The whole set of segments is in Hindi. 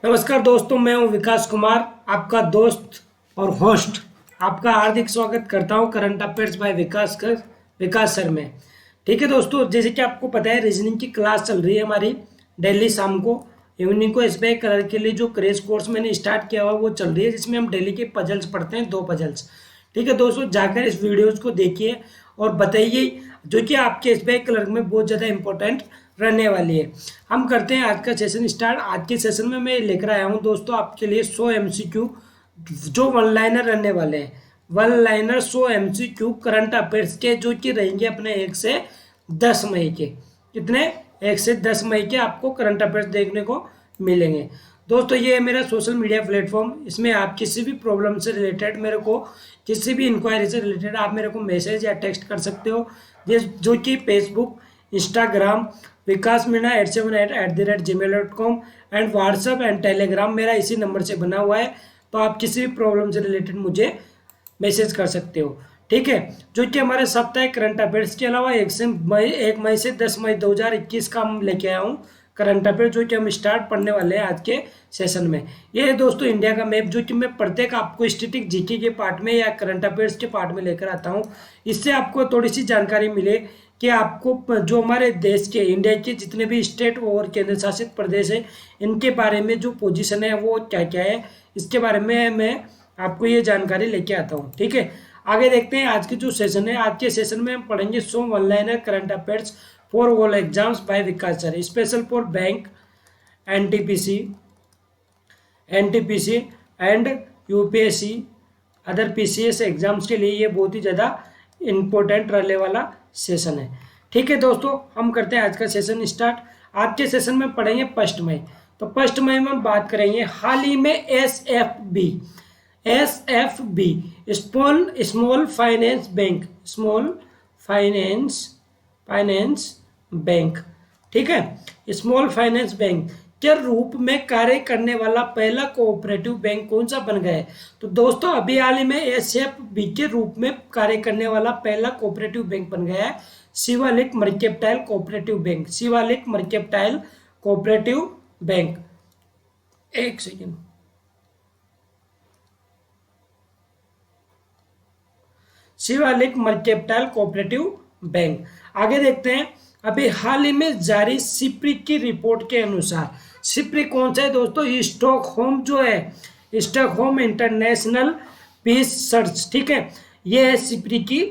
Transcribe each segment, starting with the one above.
नमस्कार दोस्तों, मैं हूं विकास कुमार, आपका दोस्त और होस्ट। आपका हार्दिक स्वागत करता हूं current affairs bye Vikas sir में। ठीक है दोस्तों, जैसे कि आपको पता है रीजनिंग की क्लास चल रही है हमारी डेली शाम को इवनिंग को। एसबीआई कलर के लिए जो क्रेश कोर्स मैंने स्टार्ट किया हुआ वो चल रही है, जिसमें हम डेली के पजल्स पढ़ते हैं, 2 पजल्स। ठीक है दोस्तों, जाकर इस वीडियोज को देखिए और बताइए, जो कि आपके एसबीआई क्लर्क में बहुत ज़्यादा इंपॉर्टेंट रहने वाली है। हम करते हैं आज का सेशन स्टार्ट। आज के सेशन में मैं लेकर आया हूं दोस्तों आपके लिए 100 एमसीक्यू जो वन लाइनर रहने वाले हैं। One liner 100 MCQ current affairs के, जो कि रहेंगे अपने 1 से 10 मई के। कितने? 1 से 10 मई के आपको करंट अफेयर्स देखने को मिलेंगे दोस्तों। ये है मेरा सोशल मीडिया प्लेटफॉर्म। इसमें आप किसी भी प्रॉब्लम से रिलेटेड मेरे को, किसी भी इंक्वायरी से रिलेटेड आप मेरे को मैसेज या टेक्स्ट कर सकते हो, जो कि Facebook, Instagram Vikas Meena 878@gmail.com and WhatsApp and Telegram मेरा इसी नंबर से बना हुआ है। तो आप किसी भी प्रॉब्लम से रिलेटेड मुझे मैसेज कर सकते हो। ठीक है, जो कि हमारे साप्ताहिक करंट अफेयर्स के अलावा 1 मई से 10 मई 2021 का हम लेके आया हूँ करंट अफेयर, जो कि हम स्टार्ट पढ़ने वाले हैं आज के सेशन में। ये है दोस्तों इंडिया का मैप, जो कि मैं प्रत्येक आपको स्टैटिक जीके के पार्ट में या करंट अफेयर्स के पार्ट में लेकर आता हूँ। इससे आपको थोड़ी सी जानकारी मिले कि आपको जो हमारे देश के, इंडिया के जितने भी स्टेट और केंद्र शासित प्रदेश है, इनके बारे में जो पोजीशन है वो क्या क्या है, इसके बारे में मैं आपको ये जानकारी लेके आता हूँ। ठीक है, आगे देखते हैं आज के जो सेशन है। आज के सेशन में हम पढ़ेंगे 100 one liner current affairs for all exams by Vikas sir, special for bank, NTPC NTPC and UPSC, other PCS exams के लिए ये बहुत ही ज़्यादा इम्पोर्टेंट रहने वाला सेशन है। ठीक है दोस्तों, हम करते हैं आज का सेशन स्टार्ट। आज के सेशन में पढ़ेंगे 1 मई। तो 1 मई में हम बात करेंगे हाल ही में S F B small finance bank, finance bank. ठीक है, स्मॉल फाइनेंस बैंक के रूप में कार्य करने वाला पहला कोऑपरेटिव बैंक कौन सा बन गया है? तो दोस्तों अभी हाल ही में एसएफबी के रूप में कार्य करने वाला पहला कोऑपरेटिव बैंक बन गया है Shivalik mercantile cooperative bank. Shivalik mercantile cooperative bank. एक second, Shivalik mercantile cooperative bank. आगे देखते हैं, अभी हाल ही में जारी सिप्री की रिपोर्ट के अनुसार, सिप्री कौन सा है दोस्तों? स्टॉकहोम जो है, स्टॉकहोम इंटरनेशनल पीस सर्च। ठीक है, ये है सिप्री की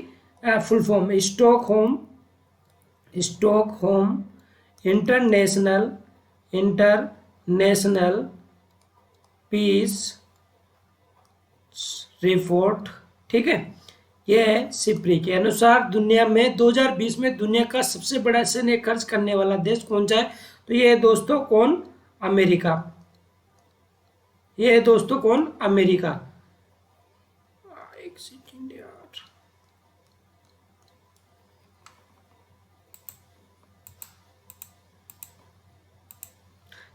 full form. Stockholm International Peace Report. ठीक है, यह है सिप्री के अनुसार दुनिया में 2020 में दुनिया का सबसे बड़ा सैन्य खर्च करने वाला देश कौन सा है? तो ये है दोस्तों कौन? अमेरिका। ये है दोस्तों कौन? अमेरिका। एक सेकेंड यार,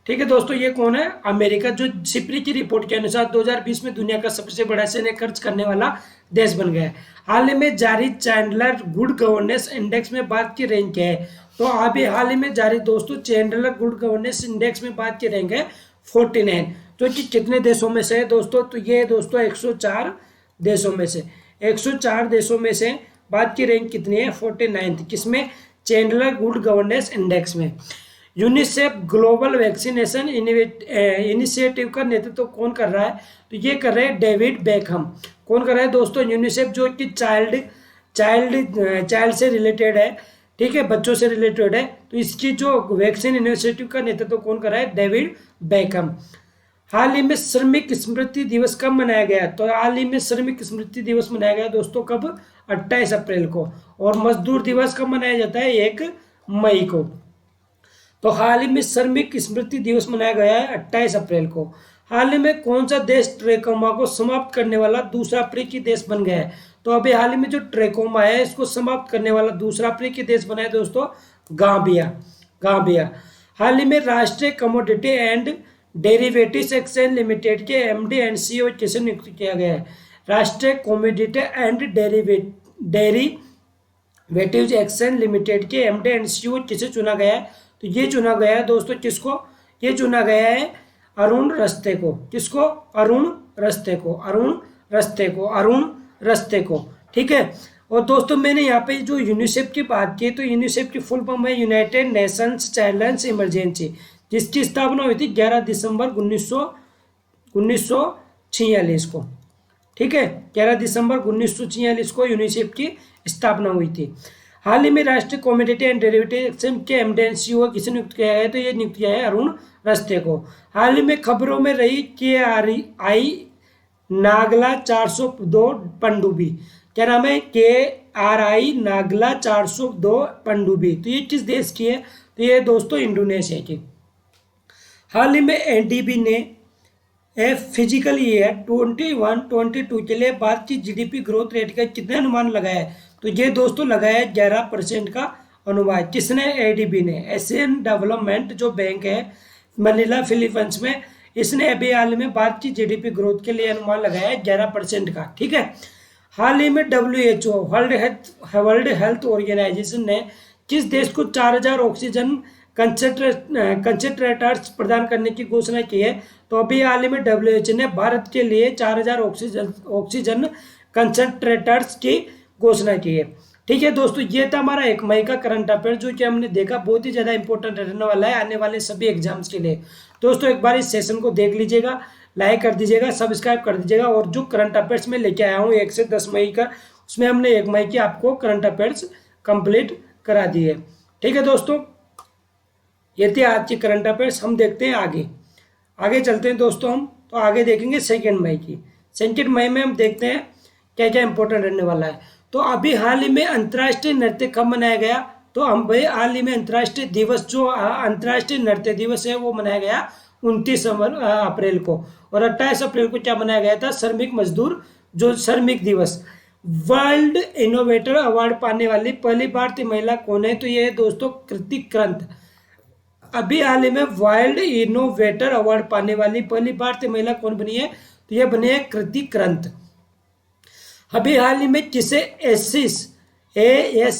ठीक है दोस्तों, ये कौन है? अमेरिका, जो सिप्री की रिपोर्ट के अनुसार 2020 में दुनिया का सबसे बड़ा सैन्य खर्च करने वाला देश बन गया है। हाल ही में जारी चैंडलर गुड गवर्नेंस इंडेक्स में बात की रैंक क्या है? तो अभी हाल ही में जारी दोस्तों चैंडलर गुड गवर्नेंस इंडेक्स में बात की रैंक है 49, जो कि कितने देशों में से है दोस्तों? तो ये दोस्तों 104 देशों में से, 104 देशों में से बात की रैंक कितनी है? 49। किसमें? चैंडलर गुड गवर्नेंस इंडेक्स में। यूनिसेफ ग्लोबल वैक्सीनेशन इनिशिएटिव का नेतृत्व कौन कर रहा है? तो ये कर रहे हैं डेविड बेकहम। कौन कर रहा है दोस्तों? यूनिसेफ, जो कि चाइल्ड से रिलेटेड है। ठीक है, बच्चों से रिलेटेड है। तो इसकी जो वैक्सीन इनिशिएटिव का नेतृत्व कौन कर रहा है? David Beckham. हाल ही में श्रमिक स्मृति दिवस कब मनाया गया? तो हाल ही में श्रमिक स्मृति दिवस मनाया गया दोस्तों कब? 28 अप्रैल को। और मजदूर दिवस कब मनाया जाता है? 1 मई को। तो हाल ही में श्रमिक स्मृति दिवस मनाया गया है 28 अप्रैल को। हाल ही में कौन सा देश ट्रैकोमा को समाप्त करने वाला दूसरा अफ्रीकी देश बन गया है? तो अभी हाल ही में जो ट्रैकोमा है इसको समाप्त करने वाला दूसरा अफ्रीकी देश बना है दोस्तों गाम्बिया। हाल ही में राष्ट्रीय commodity and derivatives exchange limited के एमडी एंड सीईओ किसे नियुक्त किया गया है? राष्ट्रीय commodity and derivatives exchange limited के एमडी एंड सीईओ किसे चुना गया है? तो ये चुना गया है दोस्तों, किसको? ये चुना गया है अरुण रस्ते को, किसको? अरुण रस्ते को, अरुण रस्ते को, अरुण रस्ते को। ठीक है। और दोस्तों मैंने यहाँ पे जो यूनिसेफ की बात की, तो यूनिसेफ की फुल फॉर्म है यूनाइटेड नेशंस चाइल्ड्रंस इमरजेंसी, जिसकी स्थापना हुई थी 11 दिसंबर 1946 को। ठीक है, 11 दिसंबर 1946 को यूनिसेफ की स्थापना हुई थी। हाल ही में राष्ट्रीय कॉमोडिटी एंड डेरिवेटिव एक्सचेंज के एमडी किसे नियुक्त किया है? तो ये नियुक्त किया है अरुण रस्ते को। हाल ही में खबरों में रही KRI नागला 402 पनडुब्बी, क्या नाम है? KRI नागला 402 पनडुब्बी। तो ये किस देश की है? तो ये दोस्तों इंडोनेशिया की। हाल ही में एनडीबी ने फिजिकल ईयर 21-22 के लिए भारत की जीडीपी ग्रोथ रेट का कितना अनुमान लगाया है? तो ये दोस्तों लगाया है 11% का अनुमान। किसने? एडीबी ने, एशियन डेवलपमेंट जो बैंक है मनीला फिलीपींस में, इसने अभी हाल में भारत की जीडीपी ग्रोथ के लिए अनुमान लगाया है 11% का। ठीक है। हाल ही में WHO वर्ल्ड हेल्थ ऑर्गेनाइजेशन ने किस देश को 4000 ऑक्सीजन कंसेंट्रेटर्स प्रदान करने की घोषणा की है? तो अभी हाल ही में WHO ने भारत के लिए 4000 ऑक्सीजन कंसेंट्रेटर्स की घोषणा की है। ठीक है दोस्तों, ये था हमारा 1 मई का करंट अफेयर, जो कि हमने देखा बहुत ही ज़्यादा इंपॉर्टेंट रहने वाला है आने वाले सभी एग्जाम्स के लिए। दोस्तों एक बार इस सेशन को देख लीजिएगा, लाइक कर दीजिएगा, सब्सक्राइब कर दीजिएगा। और जो करंट अफेयर्स में लेके आया हूँ 1 से 10 मई का, उसमें हमने 1 मई की आपको करंट अफेयर्स कंप्लीट करा दी है। ठीक है दोस्तों, ये थे आज की करंट अफेयर्स। हम देखते हैं आगे चलते हैं दोस्तों। हम तो आगे देखेंगे 2 मई की। 2 मई में हम देखते हैं क्या क्या इंपॉर्टेंट रहने वाला है। तो अभी हाल ही में अंतर्राष्ट्रीय नृत्य कब मनाया गया? तो हम भाई हाल ही में अंतर्राष्ट्रीय दिवस, जो अंतर्राष्ट्रीय नृत्य दिवस है वो मनाया गया 29 अप्रैल को। और 28 अप्रैल को क्या मनाया गया था? श्रमिक मजदूर जो श्रमिक दिवस। वर्ल्ड इनोवेटर अवार्ड पाने वाली पहली भारतीय महिला कौन है? तो ये है दोस्तों कृति क्रंत। अभी हाल ही में वर्ल्ड इनोवेटर अवार्ड पाने वाली पहली भारतीय महिला कौन बनी है? तो ये बनी है कृति क्रंत। अभी हाल ही में किसे एसिस एसिस,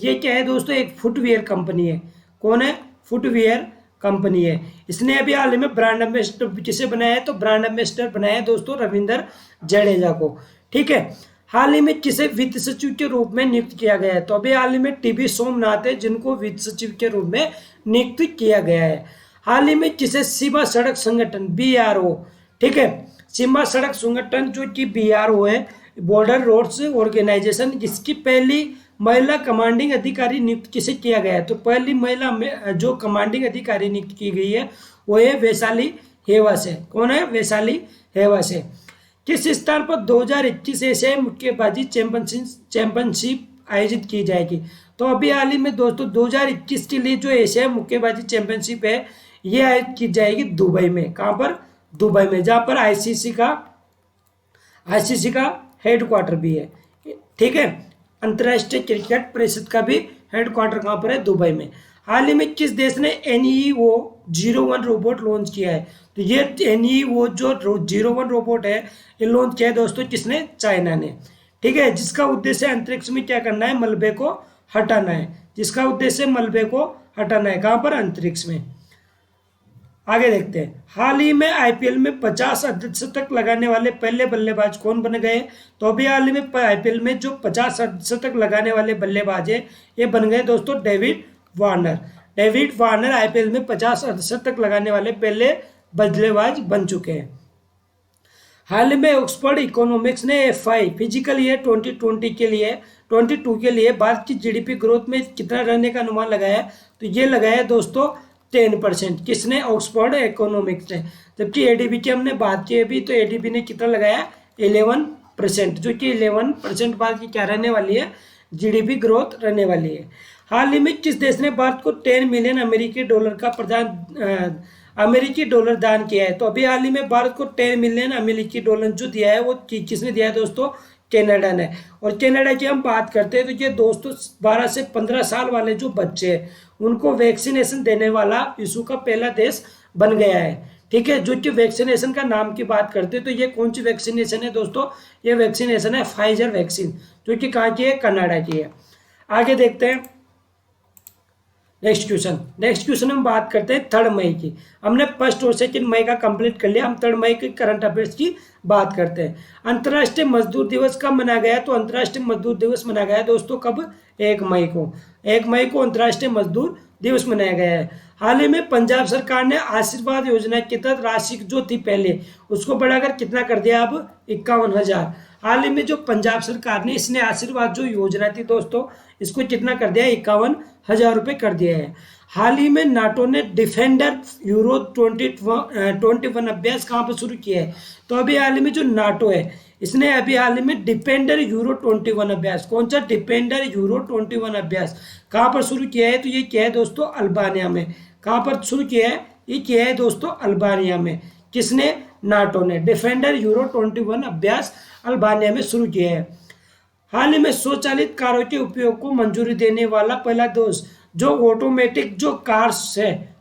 ये क्या है दोस्तों? एक फुटवेयर कंपनी है। कौन है? फुटवेयर कंपनी है। इसने अभी हाल ही में ब्रांड एम्बेसडर किसे बनाया है? तो ब्रांड एम्बेसडर बनाया है दोस्तों रविंदर जडेजा को। ठीक है। हाल ही में किसे वित्त सचिव के रूप में नियुक्त किया गया है? तो अभी हाल ही में टीबी सोमनाथ है जिनको वित्त सचिव के रूप में नियुक्त किया गया है। हाल ही में किसे सीमा सड़क संगठन BRO, ठीक है, सीमा सड़क संगठन जो कि BRO है, बॉर्डर रोड्स ऑर्गेनाइजेशन, जिसकी पहली महिला कमांडिंग अधिकारी नियुक्त किसे किया गया है? तो पहली महिला में जो कमांडिंग अधिकारी नियुक्त की गई है वो है वैशाली हेवा से। कौन है? वैशाली हेवा से। किस स्थान पर 2021 एशियाई मुक्केबाजी चैंपियनशिप आयोजित की जाएगी? तो अभी हाल ही में दोस्तों 2021 के लिए जो एशियाई मुक्केबाजी चैंपियनशिप है ये आयोजित की जाएगी दुबई में। कहाँ पर? दुबई में, जहाँ पर आईसीसी का हेडक्वार्टर भी है। ठीक है। अंतर्राष्ट्रीय क्रिकेट परिषद का भी हेडक्वार्टर कहाँ पर है? दुबई में। हाल ही में किस देश ने NEO 01 रोबोट लॉन्च किया है? तो ये NEO जो 01 रोबोट है ये लॉन्च किया है दोस्तों किसने? चाइना ने। ठीक है। जिसका उद्देश्य अंतरिक्ष में क्या करना है? मलबे को हटाना है। जिसका उद्देश्य मलबे को हटाना है। कहाँ पर? अंतरिक्ष में। आगे देखते हैं। हाल ही में IPL में 50 अर्धशतक लगाने वाले पहले बल्लेबाज कौन बन गए? तो अभी हाल ही में IPL में जो 50 अर्धशतक लगाने वाले बल्लेबाज है ये बन गए दोस्तों David Warner. David Warner IPL में 50 अर्धशतक लगाने वाले पहले बल्लेबाज बन चुके हैं। हाल ही में ऑक्सफोर्ड इकोनॉमिक्स ने FI फिजिकल ईयर 2022 के लिए भारत की GDP ग्रोथ में कितना रहने का अनुमान लगाया? तो ये लगाया दोस्तों 10%। किसने? ऑक्सफोर्ड इकोनॉमिक्स ने। जबकि ADB की हमने बात की अभी, तो ADB ने कितना लगाया? 11%, जो कि 11% भारत की क्या रहने वाली है? GDP ग्रोथ रहने वाली है। हाल ही में किस देश ने भारत को 10 मिलियन अमेरिकी डॉलर दान किया है? तो अभी हाल ही में भारत को 10 मिलियन अमेरिकी डॉलर जो दिया है वो किसने दिया है दोस्तों? कनाडा ने। और कनाडा की हम बात करते हैं तो ये दोस्तों 12 से 15 साल वाले जो बच्चे हैं उनको वैक्सीनेशन देने वाला विश्व का पहला देश बन गया है। ठीक है। जो कि वैक्सीनेशन का नाम की बात करते हैं तो ये कौन सी वैक्सीनेशन है दोस्तों? ये वैक्सीनेशन है फाइजर वैक्सीन, जो कि कहाँ की है? कनाडा की है। आगे देखते हैं। नेक्स्ट क्वेश्चन हम बात करते हैं 3 मई की। हमने फर्स्ट और सेकंड मई का कंप्लीट कर लिया, हम 3 मई के करंट अफेयर्स की बात करते हैं। अंतर्राष्ट्रीय मजदूर दिवस कब मनाया गया? तो अंतर्राष्ट्रीय मजदूर दिवस मनाया गया है दोस्तों कब? 1 मई को। 1 मई को अंतर्राष्ट्रीय मजदूर दिवस मनाया गया है। हाल ही में पंजाब सरकार ने आशीर्वाद योजना के तहत राशि जो थी पहले उसको बढ़ाकर कितना कर दिया? अब 51,000। हाल ही में जो पंजाब सरकार ने इसने आशीर्वाद जो योजना थी दोस्तों इसको कितना कर दिया? 51,000 रुपये कर दिया है। हाल ही में नाटो ने डिफेंडर यूरो 21 अभ्यास कहाँ पर शुरू किया है? तो अभी हाल ही में जो नाटो है इसने अभी हाल ही में डिफेंडर यूरो 21 अभ्यास, कौन सा? डिफेंडर यूरो 21 अभ्यास कहाँ पर शुरू किया है? तो ये किया है दोस्तों अल्बानिया में। कहाँ पर शुरू किया है? ये किया है दोस्तों अल्बानिया में। किसने? नाटो ने डिफेंडर यूरो 21 अभ्यास अल्बानिया में शुरू किया है। हाल ही में स्वचालित कारों के उपयोग को मंजूरी देने वाला पहला देश, जो ऑटोमेटिक जो कार्स है,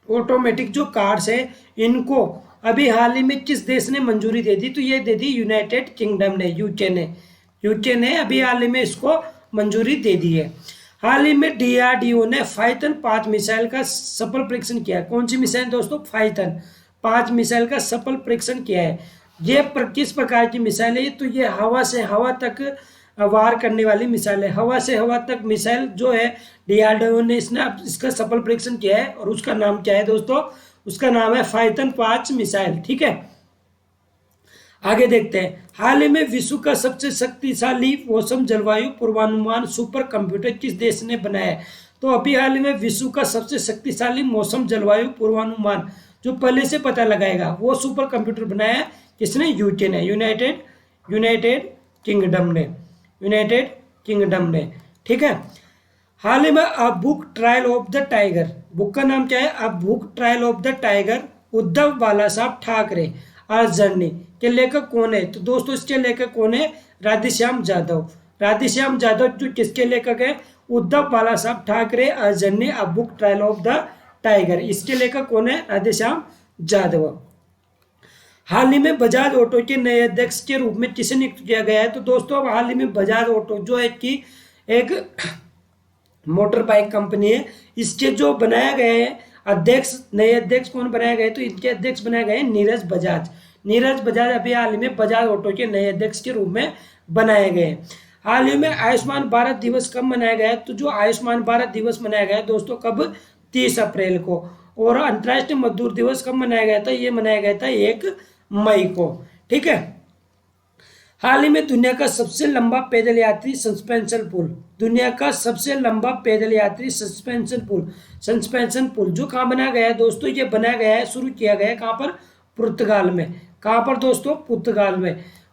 ऑटोमेटिक जो कार्स है इनको अभी हाल ही में किस देश ने मंजूरी दे दी? तो ये दे दी यूनाइटेड किंगडम ने, यूके ने अभी हाल ही में इसको मंजूरी दे दी है। हाल ही में डीआरडीओ ने फाइथन 5 मिसाइल का सफल परीक्षण किया। कौन सी मिसाइल दोस्तों? फाइथन 5 मिसाइल का सफल परीक्षण किया है। ये किस प्रकार की मिसाइल है? तो ये हवा से हवा तक वार करने वाली मिसाइल है। हवा से हवा तक मिसाइल जो है डीआरडीओ ने इसका सफल परीक्षण किया है और उसका नाम क्या है दोस्तों? उसका नाम है फाइथन 5 मिसाइल। ठीक है, आगे देखते हैं। हाल ही में विश्व का सबसे शक्तिशाली मौसम जलवायु पूर्वानुमान सुपर कंप्यूटर किस देश ने बनाया है? तो अभी हाल ही में विश्व का सबसे शक्तिशाली मौसम जलवायु पूर्वानुमान जो पहले से पता लगाएगा वो सुपर कंप्यूटर बनाया है। किसने? यूके ने, यूनाइटेड किंगडम ने। ठीक है, हाल ही में a book trial of the tiger, book का नाम क्या है? A book trial of the tiger, Uddhav Bala Saheb Thackeray आज जर्नी के लेखक कौन है? तो दोस्तों इसके लेखक कौन है? राधेश्याम जाधव। राधेश्याम जाधव जो किसके लेखक है? उद्धव बाला साहब ठाकरे आज journey a book trial of the tiger, इसके लेखक कौन है? राधेश्याम जाधव। हाल ही में बजाज ऑटो के नए अध्यक्ष के रूप में किसे नियुक्त किया गया है? तो दोस्तों अब हाल ही में बजाज ऑटो जो है कि एक मोटर बाइक कंपनी है, इसके जो बनाया गया है अध्यक्ष, नए अध्यक्ष कौन बनाए गए? तो इनके अध्यक्ष बनाए गए नीरज बजाज। नीरज बजाज अभी हाल ही में बजाज ऑटो के नए अध्यक्ष के रूप में बनाए गए। हाल ही में आयुष्मान भारत दिवस कब मनाया गया है? तो जो आयुष्मान भारत दिवस मनाया गया है दोस्तों कब? 30 अप्रैल को। और अंतर्राष्ट्रीय मजदूर दिवस कब मनाया गया था? ये मनाया गया था 1 मई को। ठीक है, हाल ही में दुनिया का सबसे लंबा पैदल यात्री सस्पेंशन पुल, दुनिया का सबसे लंबा पैदल यात्री सस्पेंशन पुल जो कहाँ बनाया गया है दोस्तों? ये बनाया गया है, शुरू किया गया है कहाँ पर? पुर्तगाल में। कहाँ पर दोस्तों?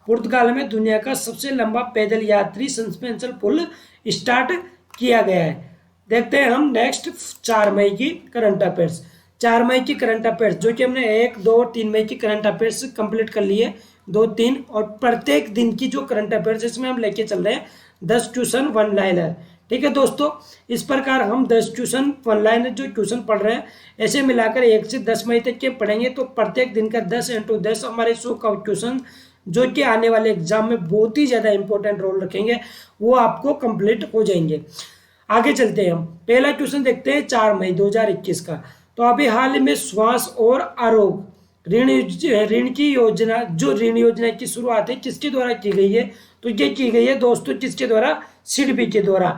पुर्तगाल में दुनिया का सबसे लंबा पैदल यात्री सस्पेंशन पुल स्टार्ट किया गया है। देखते हैं हम नेक्स्ट 4 मई की करंट अफेयर्स। 4 मई की करंट अफेयर्स जो कि हमने 1, 2, 3 मई की करंट अफेयर्स कंप्लीट कर लिए, 2, 3, और प्रत्येक दिन की जो करंट अफेयर्स इसमें हम लेके चल रहे हैं 10 क्वेश्चन 1 लाइनर। ठीक है दोस्तों, इस प्रकार हम 10 क्वेश्चन 1 लाइनर जो क्वेश्चन पढ़ रहे हैं ऐसे मिलाकर 1 से 10 मई तक के पढ़ेंगे तो प्रत्येक दिन का 10 × 10 हमारे 100 का क्वेश्चन जो कि आने वाले एग्जाम में बहुत ही ज़्यादा इंपॉर्टेंट रोल रखेंगे वो आपको कंप्लीट हो जाएंगे। आगे चलते हैं, हम पहला क्वेश्चन देखते हैं 4 मई 2021 का। तो अभी हाल ही में श्वास और आरोग्य ऋण की योजना, जो ऋण योजना की शुरुआत है किसके द्वारा की गई है? तो ये की गई है दोस्तों किसके द्वारा? सिडबी के द्वारा।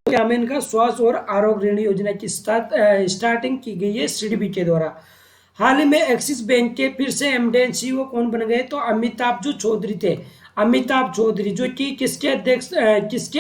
ग्रामीण का स्वास्थ्य और आरोग्य ऋण योजना की स्टार्टिंग की गई है सिडबी के द्वारा। हाल ही में एक्सिस बैंक के फिर से एमडी एंड सीईओ कौन बन गए? तो अमिताभ जो चौधरी थे, अमिताभ चौधरी जो कि किसके अध्यक्ष, किसके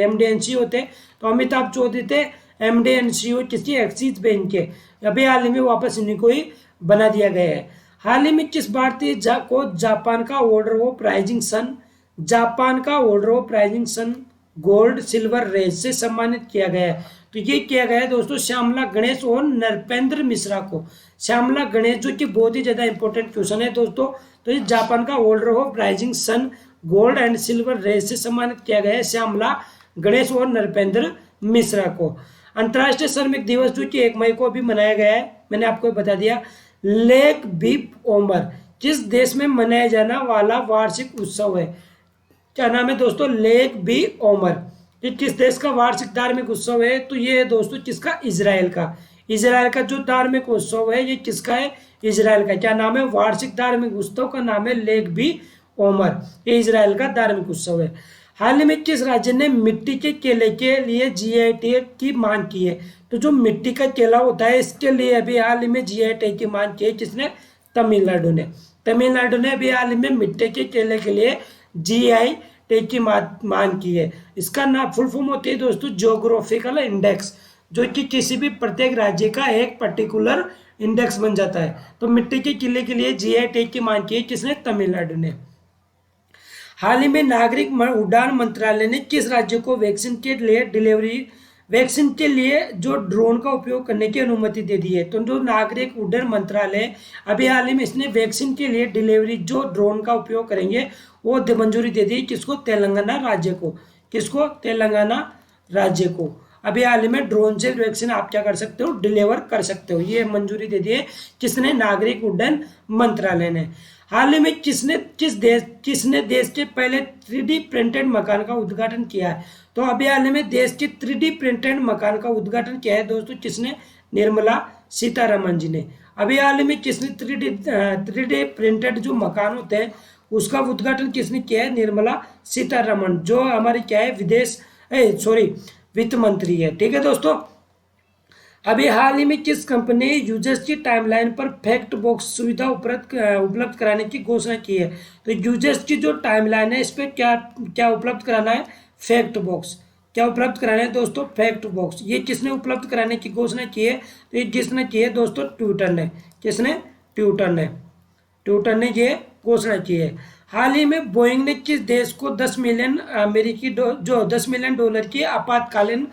एमडी एंड सीईओ थे? तो अमिताभ चौधरी थे एमडी एंड सीईओ किसके? एक्सिस बैंक के। अभी हाल ही में वापस इन्हीं को ही बना दिया गया है। हाल ही में किस भारतीय को जापान का order of rising sun, Japan का order of rising sun gold silver raise से सम्मानित किया गया है? तो ये किया गया है दोस्तों श्यामला गणेश और नरपेंद्र मिश्रा को। श्यामला गणेश जो कि बहुत ही ज़्यादा इंपॉर्टेंट क्वेश्चन है दोस्तों, तो ये जापान का order of rising sun Gold and Silver raise से सम्मानित किया गया है श्यामला गणेश और नरपेंद्र मिश्रा को। अंतर्राष्ट्रीय श्रमिक दिवस जो कि 1 मई को अभी मनाया गया है, मैंने आपको बता दिया। लेक बीप ओमर किस देश में मनाया जाने वाला वार्षिक उत्सव है? क्या नाम है दोस्तों? Lake B Omar. ये किस देश का वार्षिक धार्मिक उत्सव है? तो ये है दोस्तों किसका? इजराइल का। इजराइल का जो धार्मिक उत्सव है ये किसका है? इजराइल का। क्या नाम है? वार्षिक धार्मिक उत्सव का नाम है लेक बी ओमर। ये इजराइल का धार्मिक उत्सव है। हाल ही में किस राज्य ने मिट्टी के केले के लिए जीआई टैग की मांग की है? तो जो मिट्टी का केला होता है इसके लिए अभी हाल ही में जीआई टैग की मांग की है। किसने? तमिलनाडु ने। तमिलनाडु ने अभी हाल ही में मिट्टी के केले के लिए जीआई टैग की मांग की है। इसका नाम फुल फॉर्म होती है दोस्तों ज्योग्राफिकल इंडेक्स, जो कि किसी भी प्रत्येक राज्य का एक पर्टिकुलर इंडेक्स बन जाता है। तो मिट्टी के किले के लिए जीआई टैग की मांग की है। किसने? तमिलनाडु ने। हाल ही में नागरिक उड्डयन मंत्रालय ने किस राज्य को वैक्सीन के लिए जो ड्रोन का उपयोग करने की अनुमति दे दी है? तो जो नागरिक उड्डयन मंत्रालय अभी हाल ही में इसने वैक्सीन के लिए डिलीवरी जो ड्रोन का उपयोग करेंगे वो मंजूरी दे दी। किसको? तेलंगाना राज्य को। किसको? तेलंगाना राज्य को। अभी हाल ही में ड्रोन से वैक्सीन आप क्या कर सकते हो? डिलीवर कर सकते हो। ये मंजूरी दे दी है। किसने? नागरिक उड्डयन मंत्रालय ने। हाल ही में किसने देश के पहले 3D प्रिंटेड मकान का उद्घाटन किया है? तो अभी हाल ही में देश के 3D प्रिंटेड मकान का उद्घाटन किया है दोस्तों। किसने? निर्मला सीतारमण जी ने। अभी हाल ही में किसने 3D प्रिंटेड जो मकान होते हैं उसका उद्घाटन किसने किया है? निर्मला सीतारमण, जो हमारी क्या है? वित्त मंत्री है। ठीक है दोस्तों। अभी हाल ही में किस कंपनी ने यूजर्स की टाइमलाइन पर फैक्ट बॉक्स सुविधा उपलब्ध कराने की घोषणा की है? तो यूजर्स की जो टाइमलाइन है इस पर क्या क्या उपलब्ध कराना है? Fact box. क्या उपलब्ध कराना है दोस्तों? Fact box. ये किसने उपलब्ध कराने की घोषणा की है? तो ये किसने की है दोस्तों? ट्विटर ने। किसने? ट्विटर ने ये घोषणा की है। हाल ही में बोइंग ने किस देश को 10 मिलियन $10 मिलियन की आपातकालीन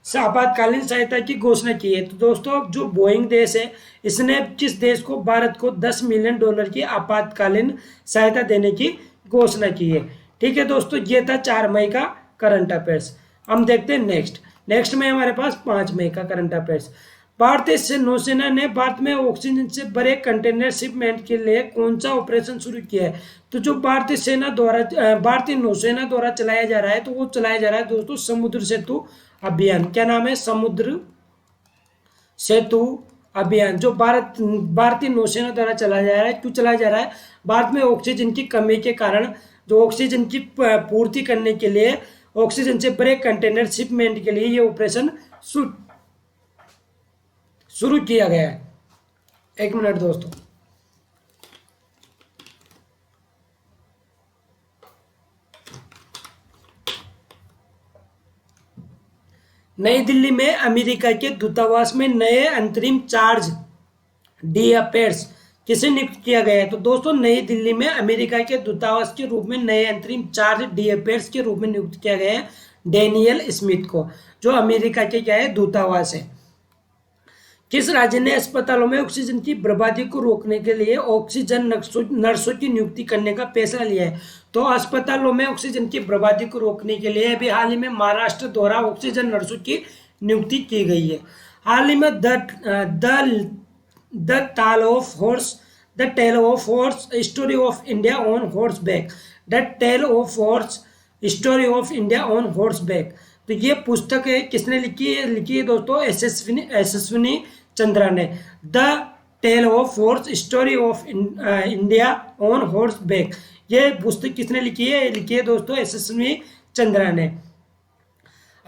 सहायता की घोषणा की है? तो दोस्तों जो बोइंग देश है इसने किस देश को? भारत को $10 मिलियन की आपातकालीन सहायता देने की घोषणा की है। ठीक है दोस्तों, ये था 4 मई का करंट अफेयर्स। हम देखते हैं नेक्स्ट में हमारे पास 5 मई का करंट अफेयर्स। भारतीय नौसेना ने भारत में ऑक्सीजन से भरे कंटेनर शिपमेंट के लिए कौन सा ऑपरेशन शुरू किया है? तो जो भारतीय नौसेना द्वारा चलाया जा रहा है तो वो चलाया जा रहा है दोस्तों समुद्र सेतु अभियान। क्या नाम है? समुद्र सेतु अभियान, जो भारतीय नौसेना द्वारा चलाया जा रहा है। क्यों चलाया जा रहा है? भारत में ऑक्सीजन की कमी के कारण जो ऑक्सीजन की पूर्ति करने के लिए ऑक्सीजन से भरे कंटेनर शिपमेंट के लिए ये ऑपरेशन शुरू किया गया है। 1 मिनट दोस्तों। नई दिल्ली में अमेरिका के दूतावास में नए अंतरिम चार्ज d'affaires किसे नियुक्त किया गया है? तो दोस्तों नई दिल्ली में अमेरिका के दूतावास के रूप में नए अंतरिम चार्ज d'affaires के रूप में नियुक्त किया गया है डैनियल स्मिथ को, जो अमेरिका के क्या है? दूतावास है। किस राज्य ने अस्पतालों में ऑक्सीजन की बर्बादी को रोकने के लिए ऑक्सीजन नर्सों की नियुक्ति करने का फैसला लिया है? तो अस्पतालों में ऑक्सीजन की बर्बादी को रोकने के लिए अभी हाल ही में महाराष्ट्र द्वारा ऑक्सीजन नर्सों की नियुक्ति की गई है। हाल ही में The Tale of Horse Story of India on Horseback. The Tale of Horse Story of India on Horseback. तो ये पुस्तक है, किसने लिखी है दोस्तों? यशस्विनी चंद्रा ने। The Tale of Horse Story of India on Horseback, ये पुस्तक किसने लिखी है? लिखी है दोस्तों यशस्विनी चंद्रा ने।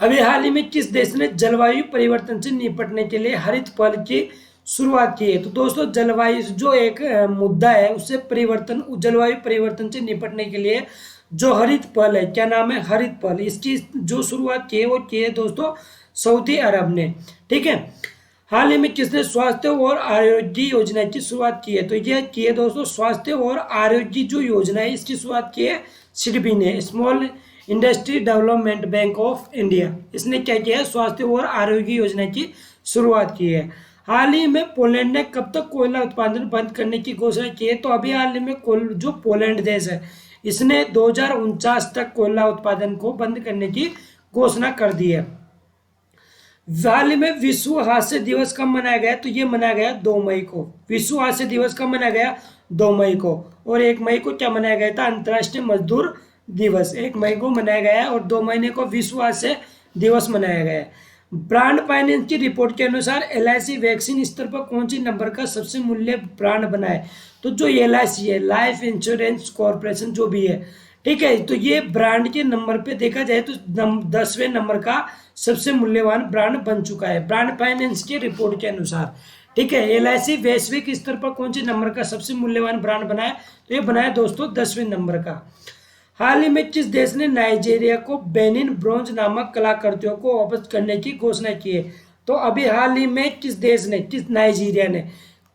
अभी हाल ही में किस देश ने जलवायु परिवर्तन से निपटने के लिए हरित पहल की शुरुआत की है? तो दोस्तों जलवायु जो एक मुद्दा है उससे जलवायु परिवर्तन से निपटने के लिए जो हरित पहल है, क्या नाम है? हरित पहल। इसकी जो शुरुआत की है वो की है दोस्तों सऊदी अरब ने। ठीक है। हाल ही में किसने स्वास्थ्य और आरोग्य योजना की शुरुआत की है? तो यह की है दोस्तों स्वास्थ्य और आरोग्य जो योजना है इसकी शुरुआत की है सिडबी ने, small industry development bank of India. इसने क्या किया है? स्वास्थ्य और आरोग्य योजना की शुरुआत की है। हाल ही में पोलैंड ने कब तक कोयला उत्पादन बंद करने की घोषणा की है? तो अभी हाल ही में जो पोलैंड देश है इसने 2049 तक कोयला उत्पादन को बंद करने की घोषणा कर दी है। हाल ही में विश्व हास्य दिवस कब मनाया गया? तो ये मनाया गया 2 मई को। विश्व हास्य दिवस कब मनाया गया? 2 मई को। और 1 मई को क्या मनाया गया था? अंतर्राष्ट्रीय मजदूर दिवस 1 मई को मनाया गया है, और 2 महीने को विश्व हास्य दिवस मनाया गया है। ब्रांड फाइनेंस की रिपोर्ट के अनुसार LIC वैक्सीन स्तर पर कौन सी नंबर का सबसे मूल्य ब्रांड बना है? तो जो LIC है, लाइफ इंश्योरेंस कॉर्पोरेशन जो भी है, ठीक है, तो ये ब्रांड के नंबर पे देखा जाए तो 10वें नंबर का सबसे मूल्यवान ब्रांड बन चुका है ब्रांड फाइनेंस की रिपोर्ट के अनुसार। ठीक है, LIC वैश्विक स्तर पर कौन से नंबर का सबसे मूल्यवान ब्रांड बनाया? तो ये बनाया दोस्तों 10वें नंबर का। हाल ही में किस देश ने नाइजीरिया को बेनिन ब्रोंज नामक कलाकृतियों को वापस करने की घोषणा की है? तो अभी हाल ही में किस देश ने, किस नाइजीरिया ने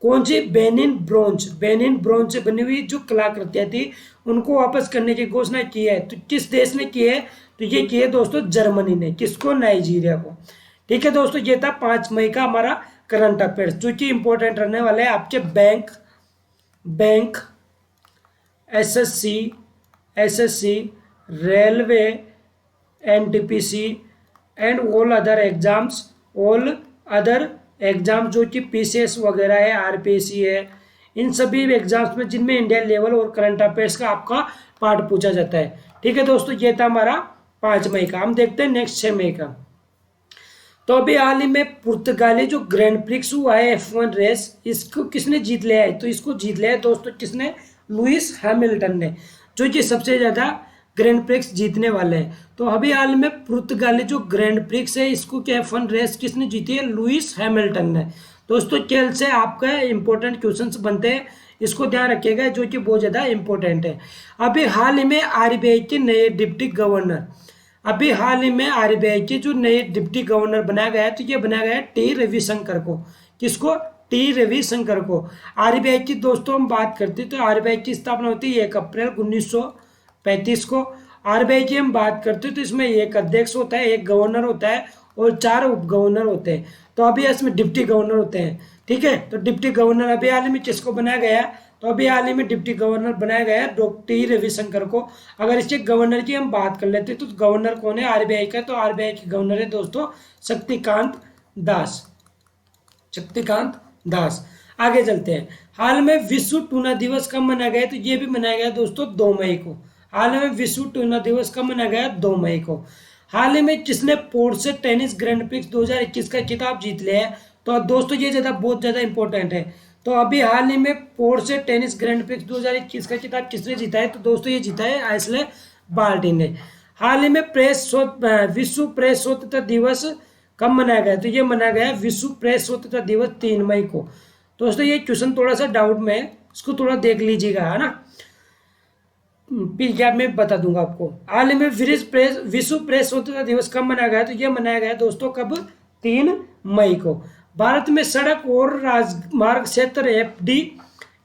कौन सी बेनिन ब्रोंज से बनी हुई जो कलाकृतियां थी उनको वापस करने की घोषणा की है? तो किस देश ने की है? तो ये की है दोस्तों जर्मनी ने। किसको? नाइजीरिया को। ठीक है दोस्तों, ये था 5 मई का हमारा करंट अफेयर्स, जो कि इंपॉर्टेंट रहने वाले हैं आपके bank SSC railway NTPC and all other exams जो कि PCS वगैरह है, RPSC है, इन सभी एग्जाम्स में जिनमें इंडियन लेवल और करंट अफेयर्स का आपका पार्ट पूछा जाता है। ठीक है दोस्तों, ये था हमारा 5 मई का। हम देखते हैं नेक्स्ट 6 मई का। तो अभी हाल ही में पुर्तगाली जो ग्रैंड प्रिक्स हुआ है F1 रेस, इसको किसने जीत लिया है? तो इसको जीत लिया है दोस्तों किसने? लुइस हैमिल्टन ने, जो कि सबसे ज़्यादा ग्रैंड प्रिक्स जीतने वाले हैं। तो अभी हाल में पुर्तगाली जो ग्रैंड प्रिक्स है इसको क्या F1 रेस किसने जीती है? लुइस हैमिल्टन ने। दोस्तों खेल से आपका इंपॉर्टेंट क्वेश्चंस बनते हैं, इसको ध्यान रखिएगा, जो कि बहुत ज़्यादा इंपॉर्टेंट है। अभी हाल ही में RBI के नए डिप्टी गवर्नर बनाया गया है, तो ये बनाया गया है T रविशंकर को। किसको? T रविशंकर को। RBI की दोस्तों हम बात करते हैं तो RBI की स्थापना होती है 1 अप्रैल 1935 को। RBI की हम बात करते हैं तो इसमें एक अध्यक्ष होता है, एक गवर्नर होता है और 4 उप गवर्नर होते हैं। तो अभी इसमें डिप्टी गवर्नर होते हैं। ठीक है, तो डिप्टी गवर्नर अभी हाल ही में किसको बनाया गया? तो अभी हाल ही में डिप्टी गवर्नर बनाया गया है डॉक्टर T रविशंकर को। अगर इसके गवर्नर की हम बात कर लेते हैं तो गवर्नर कौन है RBI का? तो RBI के गवर्नर है दोस्तों शक्तिकांत दास। आगे चलते हैं। हाल में विश्व टूना दिवस कब मनाया गया? तो ये भी मनाया गया दोस्तों 2 मई को। हाल में विश्व टूना दिवस कब मनाया गया? 2 मई को। हाल ही में किसने पोर्शे टेनिस ग्रैंड प्रिक्स 2021 का खिताब जीत लिया है? तो दोस्तों ये बहुत ज़्यादा इंपॉर्टेंट है। तो अभी हाल ही में पोर्शे टेनिस ग्रैंड प्रिक्स 2021 का खिताब किसने जीता है? तो दोस्तों ये जीता है आइसले बाल्टी ने। हाल ही में विश्व प्रेस स्वतंत्रता दिवस कब मनाया गया? तो ये मनाया गया विश्व प्रेस स्वतंत्रता दिवस 3 मई को। दोस्तों ये क्वेश्चन थोड़ा सा डाउट में है, इसको थोड़ा देख लीजिएगा, है ना, फिर क्या मैं बता दूंगा आपको। हाल ही में विश्व प्रेस स्वतंत्रता दिवस कब मनाया गया? तो ये मनाया गया दोस्तों कब? 3 मई को। भारत में सड़क और राजमार्ग क्षेत्र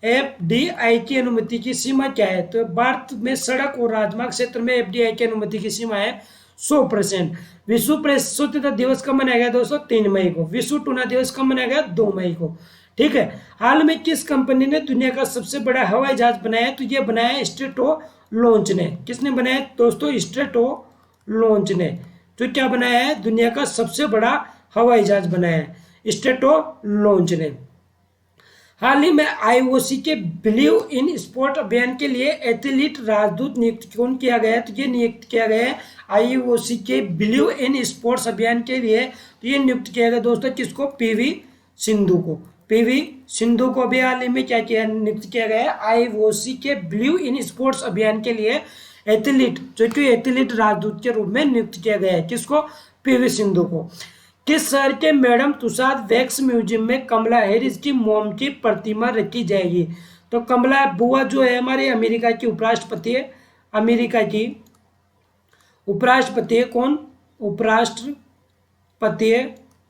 FDI की अनुमति की सीमा क्या है? तो भारत में सड़क और राजमार्ग क्षेत्र में FDI की अनुमति की सीमा है 100%। विश्व प्रेस स्वतंत्रता दिवस कब मनाया गया दोस्तों? 3 मई को। विश्व टूना दिवस कब मनाया गया? 2 मई को। ठीक है, हाल में किस कंपनी ने दुनिया का सबसे बड़ा हवाई जहाज बनाया है? तो ये बनाया है स्ट्रेटो लॉन्च ने। किसने बनाया दोस्तों? स्ट्रेटो लॉन्च ने। जो क्या बनाया है? दुनिया का सबसे बड़ा हवाई जहाज बनाया है स्ट्रेटो लॉन्च ने। हाल ही में IOC के बिलीव इन स्पोर्ट अभियान के लिए एथलीट राजदूत नियुक्त कौन किया गया है? तो ये नियुक्त किया गया है IOC के बिलीव इन स्पोर्ट्स अभियान के लिए। तो ये नियुक्त किया गया दोस्तों किसको? PV सिंधु को अभी हाल ही में क्या किया? नियुक्त किया गया है IOC के बिलीव इन स्पोर्ट्स अभियान के लिए एथलीट राजदूत के रूप में नियुक्त किया गया है। किसको? PV सिंधु को। किस शहर के मैडम तुसाद वैक्स म्यूजियम में कमला हैरिस की मोम की प्रतिमा रखी जाएगी? तो कमला बुआ जो है हमारे अमेरिका की उपराष्ट्रपति है। अमेरिका की उपराष्ट्रपति है कौन? उपराष्ट्रपति है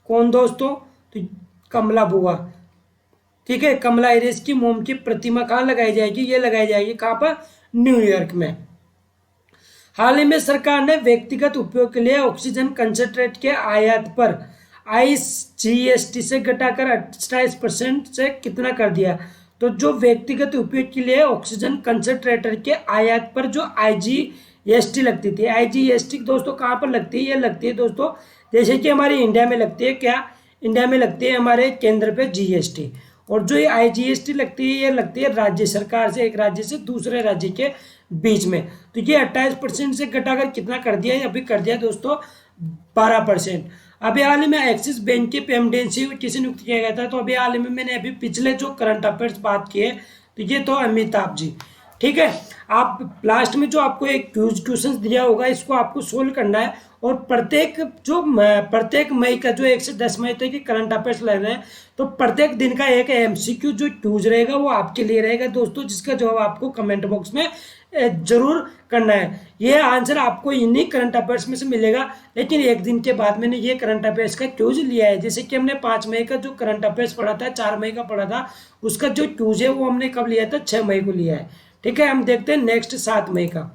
कौन दोस्तों? तो कमला बुआ। ठीक है, कमला हैरिस की मोम की प्रतिमा कहाँ लगाई जाएगी? ये लगाई जाएगी कहाँ पर? न्यूयॉर्क में। हाल ही में सरकार ने व्यक्तिगत उपयोग के लिए ऑक्सीजन कंसंट्रेट के आयात पर GST से घटाकर 28% से कितना कर दिया? तो जो व्यक्तिगत उपयोग के लिए ऑक्सीजन कंसंट्रेटर के आयात पर जो IGST लगती थी, IGST दोस्तों कहाँ पर लगती है? ये लगती है दोस्तों जैसे कि हमारी इंडिया में लगती है क्या, इंडिया में लगती है हमारे केंद्र पे जीएसटी, और जो ये IGST लगती है ये लगती है राज्य सरकार से, एक राज्य से दूसरे राज्य के बीच में। तो ये 28% से घटाकर कितना कर दिया है, अभी कर दिया दोस्तों 12%। अभी हाल ही में एक्सिस बैंक के PMD किसे नियुक्त किया गया था, तो अभी हाल ही में मैंने अभी पिछले जो करंट अफेयर्स बात किए तो ये तो अमिताभ जी, ठीक है। आप लास्ट में जो आपको एक क्वेश्चन दिया होगा इसको आपको सोल्व करना है, और प्रत्येक मई का जो 1 से 10 मई तक के करंट अफेयर्स लग रहे हैं, तो प्रत्येक दिन का एक MCQ जो क्यूज रहेगा वो आपके लिए रहेगा दोस्तों, जिसका जवाब आपको कमेंट बॉक्स में जरूर करना है। ये आंसर आपको इन्हीं करंट अफेयर्स में से मिलेगा, लेकिन एक दिन के बाद मैंने ये करंट अफेयर्स का क्यूज लिया है। जैसे कि हमने 5 मई का जो करंट अफेयर्स पढ़ा था, 4 मई का पढ़ा था, उसका जो क्यूज है वो हमने कब लिया था, 6 मई को लिया है, ठीक है। हम देखते हैं नेक्स्ट 7 मई का।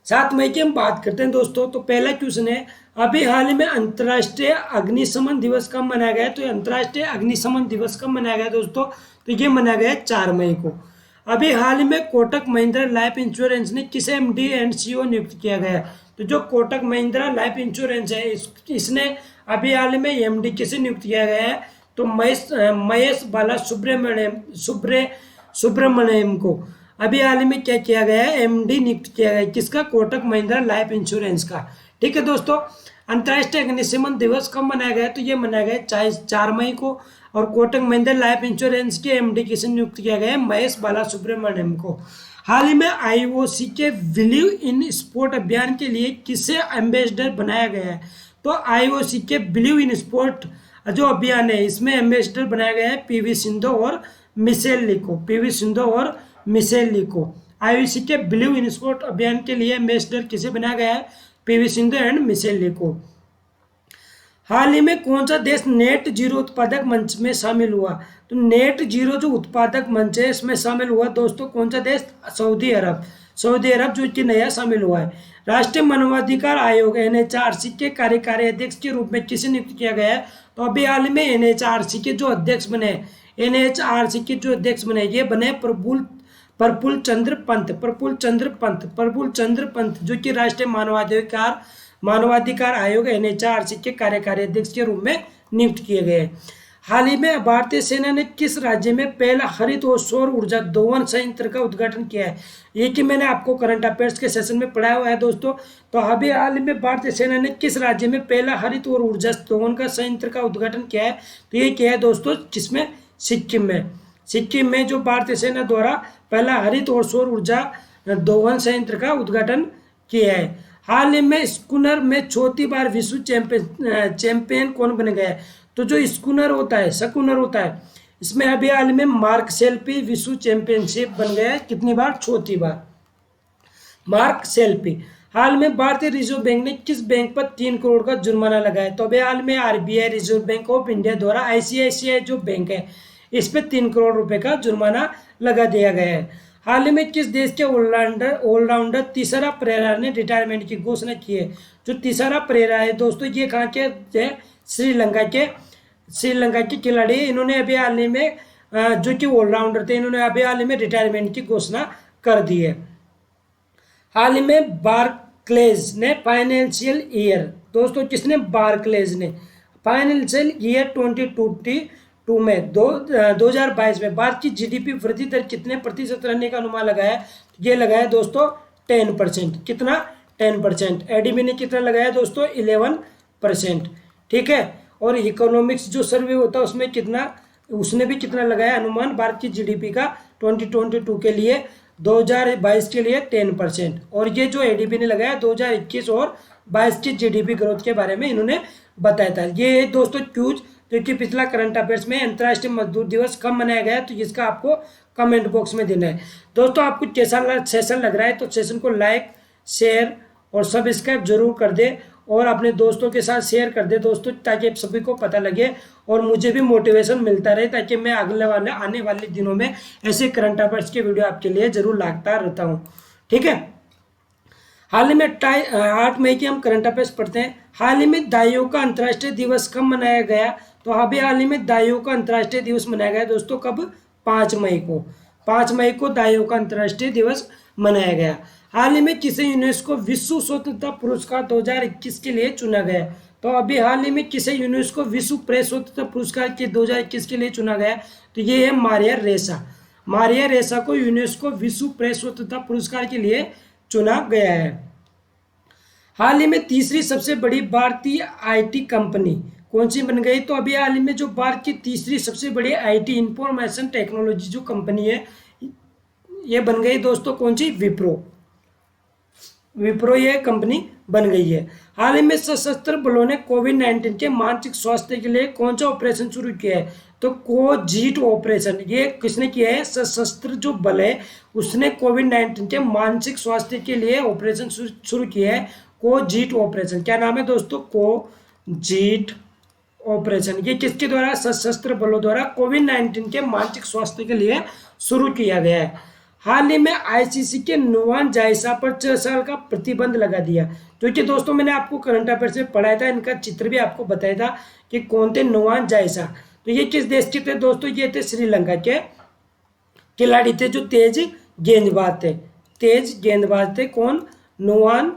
7 मई की हम बात करते हैं दोस्तों। तो पहला क्वेश्चन है, अभी हाल ही में अंतर्राष्ट्रीय अग्निशमन दिवस कब मनाया गया है, तो अंतर्राष्ट्रीय अग्निशमन दिवस कब मनाया गया दोस्तों, तो ये मनाया गया है 4 मई को। अभी हाल ही में कोटक महिंद्रा लाइफ इंश्योरेंस ने किसे MD एंड CEO नियुक्त किया गया है, तो जो कोटक महिंद्रा लाइफ इंश्योरेंस है इसने अभी हाल ही में MD किसे नियुक्त किया गया है, तो महेश बाला सुब्रमण्यम को अभी हाल ही में क्या किया गया है, MD नियुक्त किया गया है, किसका, कोटक महिंद्रा लाइफ इंश्योरेंस का, ठीक है दोस्तों। अंतर्राष्ट्रीय अग्निशमन दिवस कब मनाया गया है, तो ये मनाया गया 4 मई को, और कोटक महिंद्रा लाइफ इंश्योरेंस के MD किसे नियुक्त किया गया है, महेश बाला सुब्रमण्यम को। हाल ही में IOC के बिलीव इन स्पोर्ट अभियान के लिए किसे एम्बेसडर बनाया गया है, तो IOC के बिलीव इन स्पोर्ट जो अभियान है इसमें एम्बेसडर बनाया गया है PV सिंधु और मिशेल ली को, PV सिंधु और मिशेल ली को। IOC के बिलीव इन स्पोर्ट अभियान के लिए एम्बेसडर किसे बनाया गया है, PV सिंधु एंड मिशेल ली को। हाल ही में कौन सा देश नेट जीरो उत्पादक मंच में शामिल हुआ, तो नेट जीरो जो उत्पादक मंच है इसमें शामिल हुआ दोस्तों कौन सा देश, सऊदी अरब। सऊदी अरब जो कि नया शामिल हुआ है। राष्ट्रीय मानवाधिकार आयोग NHRC के कार्यकारी अध्यक्ष के रूप में किसे नियुक्त किया गया है, तो अभी हाल में NHRC के जो अध्यक्ष बने, NHRC के जो अध्यक्ष बने ये बने प्रफुल्ल चंद्र पंत जो कि राष्ट्रीय मानवाधिकार आयोग NHRC के कार्यकारी अध्यक्ष के रूप में नियुक्त किए गए। हाल ही में भारतीय सेना ने किस राज्य में पहला हरित और सौर ऊर्जा दोवन संयंत्र का उद्घाटन किया है, ये कि मैंने आपको करंट अफेयर्स के सेशन में पढ़ाया हुआ है दोस्तों। तो अभी हाल ही में भारतीय सेना ने किस राज्य में पहला हरित और ऊर्जा दोवन का संयंत्र का उद्घाटन किया है, तो ये किया है दोस्तों किसमें, सिक्किम में। सिक्किम में जो भारतीय सेना द्वारा पहला हरित और सौर ऊर्जा दोवन संयंत्र का उद्घाटन किया है। हाल ही में स्कूनर में चौथी बार विश्व चैंपियन कौन बन गया है, तो जो स्कूनर होता है इसमें अभी हाल में मार्क सेल्फी विश्व चैंपियनशिप बन गया है, कितनी बार, चौथी बार मार्क सेल्फी। हाल में भारतीय रिजर्व बैंक ने किस बैंक पर 3 करोड़ का जुर्माना लगाया, तो अभी हाल में RBI reserve bank of India द्वारा ICICI जो बैंक है इस पे 3 करोड़ रुपए का जुर्माना लगा दिया गया है। हाल ही में किस देश के ऑलराउंडर तीसरा परेरा ने रिटायरमेंट की घोषणा की है, जो तीसरा परेरा है दोस्तों ये कहाँ के, श्रीलंका के खिलाड़ी, इन्होंने अभी हाल ही में जो कि ऑलराउंडर थे इन्होंने अभी हाल ही में रिटायरमेंट की घोषणा कर दी है। हाल ही में बार्कलेज ने फाइनेंशियल ईयर, दोस्तों किसने, बार्कलेज ने फाइनेंशियल ईयर 2022 में 2022 में भारत की GDP वृद्धि दर कितने प्रतिशत रहने का अनुमान लगाया, ये लगाया दोस्तों 10%, कितना, 10%। ADB ने कितना लगाया दोस्तों, 11%, ठीक है। और इकोनॉमिक्स जो सर्वे होता है उसमें कितना, उसने भी कितना लगाया अनुमान भारत की GDP का 2022 के लिए, 2022 के लिए 10%। और ये जो ADB ने लगाया 2021 और 22 की GDP ग्रोथ के बारे में इन्होंने बताया था। ये दोस्तों क्यूज जो कि पिछला करंट अफेयर्स में अंतर्राष्ट्रीय मजदूर दिवस कब मनाया गया है, तो इसका आपको कमेंट बॉक्स में देना है। दोस्तों आपको कैसा सेशन लग रहा है, तो सेशन को लाइक, शेयर और सब्सक्राइब जरूर कर दे, और अपने दोस्तों के साथ शेयर कर दे दोस्तों, ताकि आप सभी को पता लगे और मुझे भी मोटिवेशन मिलता रहे, ताकि मैं आने वाले दिनों में ऐसे करंट अफेयर्स के वीडियो आपके लिए जरूर लाता रहता हूँ, ठीक है। हाल ही में 8 मई की हम करंट अफेयर्स पढ़ते हैं। हाल ही में दाइयों का अंतर्राष्ट्रीय दिवस कब मनाया गया, तो अभी हाल ही में दाइयों का अंतर्राष्ट्रीय दिवस मनाया गया दोस्तों, कब, 5 मई को। 5 मई को दाइयों का अंतर्राष्ट्रीय दिवस मनाया गया। हाल ही में किसे यूनेस्को विश्व स्वतंत्रता पुरस्कार 2021 के लिए चुना गया? तो अभी हाल ही में किसे यूनेस्को विश्व प्रेस स्वतंत्रता पुरस्कार के 2021 के लिए चुना गया? तो ये है मारिया रेसा। मारिया रेसा को यूनेस्को विश्व प्रेस स्वतंत्रता पुरस्कार के लिए चुना गया है। हाल ही में तीसरी सबसे बड़ी भारतीय आईटी कंपनी कौन सी बन गई? तो अभी हाल ही में जो भारत की तीसरी सबसे बड़ी आईटी इंफॉर्मेशन टेक्नोलॉजी जो कंपनी है, ये बन गई दोस्तों कौन सी? विप्रो। विप्रो ये कंपनी बन गई है। हाल ही में सशस्त्र बलों ने कोविड-19 के मानसिक स्वास्थ्य के लिए कौन सा ऑपरेशन शुरू किया है? तो कोजीट ऑपरेशन। ये किसने किया है? सशस्त्र जो बल है उसने कोविड-19 के मानसिक स्वास्थ्य के लिए ऑपरेशन शुरू किया है, कोजीट ऑपरेशन। क्या नाम है दोस्तों? कोजीट ऑपरेशन। ये किसके द्वारा? सशस्त्र बलों द्वारा कोविड-19 के मानसिक स्वास्थ्य के लिए शुरू किया गया है। हाल ही में आईसीसी के नुवान जायसा पर 6 साल का प्रतिबंध लगा दिया, क्योंकि दोस्तों मैंने आपको करंट अफेयर्स में पढ़ाया था, इनका चित्र भी आपको बताया था कि कौन थे नुवान जायसा। तो ये किस देश के थे दोस्तों? ये थे श्रीलंका के खिलाड़ी थे जो तेज गेंदबाज थे। तेज गेंदबाज थे कौन? नुवान।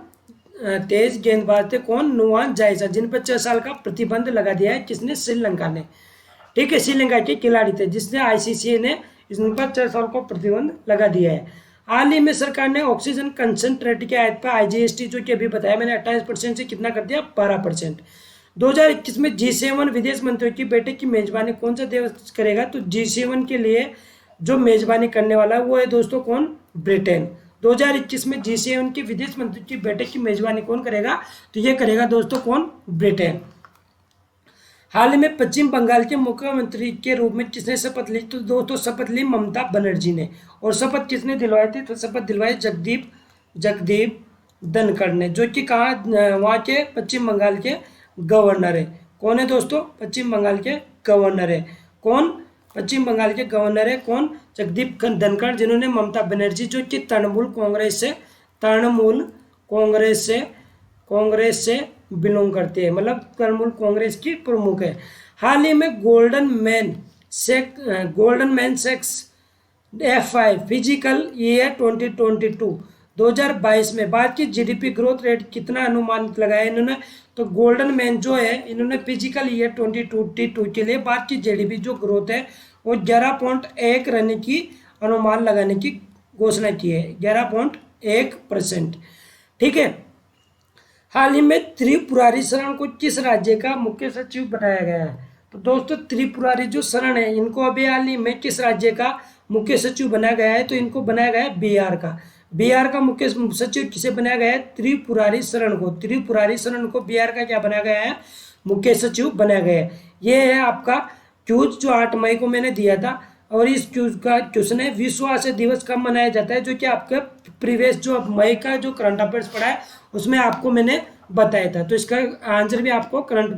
तेज गेंदबाज थे कौन? नुवान जायसा, जिन पर 6 साल का प्रतिबंध लगा दिया है। किसने? श्रीलंका ने। ठीक है, श्रीलंका के खिलाड़ी थे जिसने आईसीसी ने इन पर 6 साल को प्रतिबंध लगा दिया है। हाल ही में सरकार ने ऑक्सीजन कंसंट्रेट के आयत पर आईजीएसटी जो कि अभी बताया मैंने 28% से कितना कर दिया? 12%। 2021 में G7 विदेश मंत्रियों की बैठक की मेजबानी कौन सा देश करेगा? तो G7 के लिए जो मेजबानी करने वाला है वो है दोस्तों कौन? ब्रिटेन। 2021 में G7 के विदेश मंत्रियों की बैठक की मेजबानी कौन करेगा? तो ये करेगा दोस्तों कौन? ब्रिटेन। हाल ही में पश्चिम बंगाल के मुख्यमंत्री के रूप में किसने शपथ ली? तो दोस्तों शपथ ली ममता बनर्जी ने। और शपथ किसने दिलवाई थी? तो शपथ दिलवाई जगदीप धनखड़ ने, जो कि कहाँ? वहाँ के पश्चिम बंगाल के गवर्नर है। कौन है दोस्तों? पश्चिम बंगाल के गवर्नर है। कौन? पश्चिम बंगाल के गवर्नर है कौन? जगदीप धनखड़, जिन्होंने ममता बनर्जी जो कि तृणमूल कांग्रेस से बिलोंग करते हैं, मतलब तृणमूल कांग्रेस की प्रमुख है। हाल ही में golden man sex F5 physical year 2022 में भारत की जीडीपी ग्रोथ रेट कितना अनुमानित लगाया इन्होंने? तो गोल्डन मैन जो है इन्होंने फिजिकल ईयर 2022 के लिए भारत की जीडीपी जो ग्रोथ है वो 11.1 रहने की अनुमान लगाने की घोषणा की है, 11.1%। ठीक है। हाल ही में त्रिपुरारी शरण को किस राज्य का मुख्य सचिव बनाया गया है? तो दोस्तों त्रिपुरारी जो शरण है इनको अभी हाल ही में किस राज्य का मुख्य सचिव बनाया गया है? तो इनको बनाया गया है बिहार का। बिहार का मुख्य सचिव किसे बनाया गया है? त्रिपुरारी शरण को। त्रिपुरारी शरण को बिहार का क्या बनाया गया है? मुख्य सचिव बनाया गया है। ये है आपका क्यूज जो 8 मई को मैंने दिया था। और इस क्वेश्चन है विश्व स्वास्थ्य दिवस कब मनाया जाता है, जो कि आपका प्रीवियस जो मई का जो करंट अफेयर्स पढ़ा है उसमें आपको मैंने बताया था। तो इसका आंसर भी आपको करंट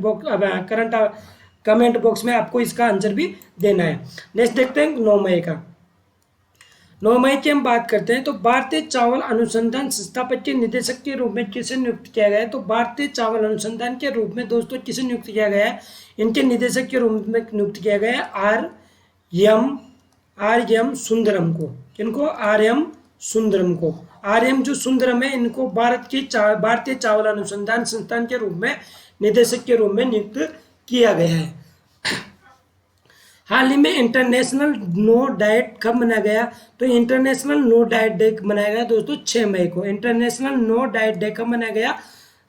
कमेंट बॉक्स में आपको इसका आंसर भी देना है। नेक्स्ट देखते हैं 9 मई का। 9 मई की हम बात करते हैं तो भारतीय चावल अनुसंधान संस्थापक के निदेशक के रूप में किसे नियुक्त किया गया है? तो भारतीय चावल अनुसंधान के रूप में दोस्तों किसे नियुक्त किया गया है? इनके निदेशक के रूप में नियुक्त किया गया है आर एम सुंदरम को। किनको? आर एम सुंदरम को। आर एम जो सुंदरम है इनको भारतीय चावल अनुसंधान संस्थान के रूप में निदेशक के रूप में नियुक्त किया गया है। हाल ही में इंटरनेशनल नो डाइट कब मनाया गया? तो इंटरनेशनल नो डाइट डे मनाया गया दोस्तों 6 मई को। इंटरनेशनल नो डाइट डे कब मनाया गया?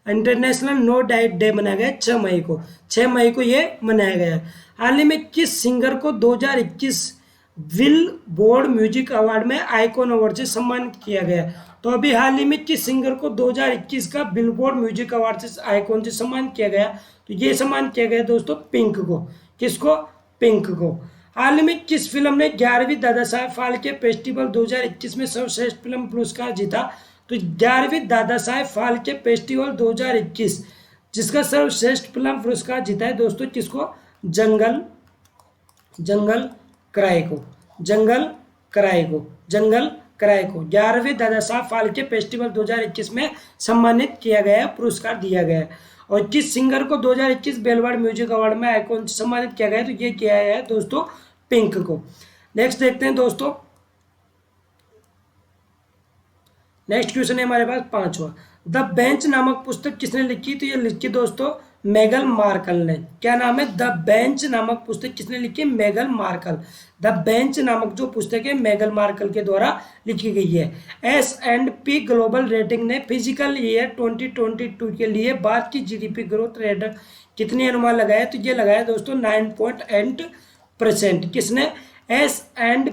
इंटरनेशनल नो डाइट डे मनाया गया 6 मई को। 6 मई को ये मनाया गया। हाल ही में किस सिंगर को 2021 बिलबोर्ड म्यूजिक अवार्ड में आइकॉन अवार्ड से सम्मानित किया गया? तो अभी हाल ही में किस सिंगर को 2021 का बिलबोर्ड म्यूजिक अवार्ड से आइकॉन से सम्मान किया गया? तो ये सम्मान किया गया दोस्तों पिंक को। किसको? पिंक को। हाल ही में किस फिल्म ने 11वीं दादा साहेब फाल्के फेस्टिवल 2021 में सर्वश्रेष्ठ फिल्म पुरस्कार जीता? तो 11वीं दादा साहेब फाल्के फेस्टिवल 2021 जिसका सर्वश्रेष्ठ फिल्म पुरस्कार जीता है दोस्तों किसको? जंगल क्राई को। जंगल क्राई को 11वीं दादा साहब फाल्के फेस्टिवल 2021 में सम्मानित किया गया, पुरस्कार दिया गया। और किस सिंगर को 2021 बिलबोर्ड म्यूजिक अवार्ड में आइकॉन सम्मानित किया गया? तो ये किया है दोस्तों पिंक को। नेक्स्ट देखते हैं दोस्तों नेक्स्ट क्वेश्चन है हमारे पास पांचवा। द बेंच नामक पुस्तक किसने लिखी? तो ये लिखी दोस्तों मेगल मार्कल ने। क्या नाम है? द बेंच नामक पुस्तक किसने लिखी? मेगल मार्कल। द बेंच नामक जो पुस्तक है मेगल मार्कल के द्वारा लिखी गई है। S&P ग्लोबल रेटिंग ने फिजिकल ईयर 2022 के लिए भारत की जीडीपी ग्रोथ रेट कितनी अनुमान लगाया? तो ये लगाया दोस्तों 9.8%। किसने? एस एंड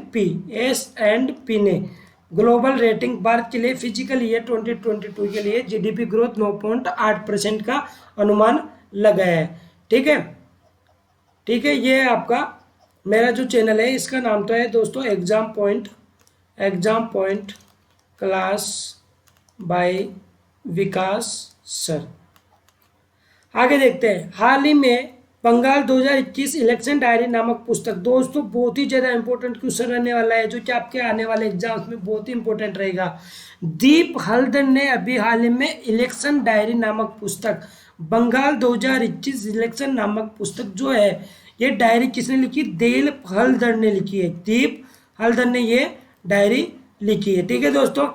पी ने ग्लोबल रेटिंग भारत के लिए फिजिकल ईयर 2022 के लिए जीडीपी ग्रोथ 9.8% का अनुमान लगाया है। ठीक है, ठीक है। ये आपका मेरा जो चैनल है इसका नाम तो है दोस्तों exam point class by Vikas sir. आगे देखते हैं। हाल ही में बंगाल 2021 इलेक्शन डायरी नामक पुस्तक, दोस्तों बहुत ही ज़्यादा इंपॉर्टेंट क्वेश्चन रहने वाला है जो कि आपके आने वाले एग्जाम्स में बहुत ही इंपॉर्टेंट रहेगा। दीप हल्दर ने अभी हाल ही में इलेक्शन डायरी नामक पुस्तक, बंगाल 2021 इलेक्शन नामक पुस्तक जो है ये डायरी किसने लिखी? दीप हल्दर ने लिखी है। दीप हल्दर ने ये डायरी लिखी है। ठीक है दोस्तों।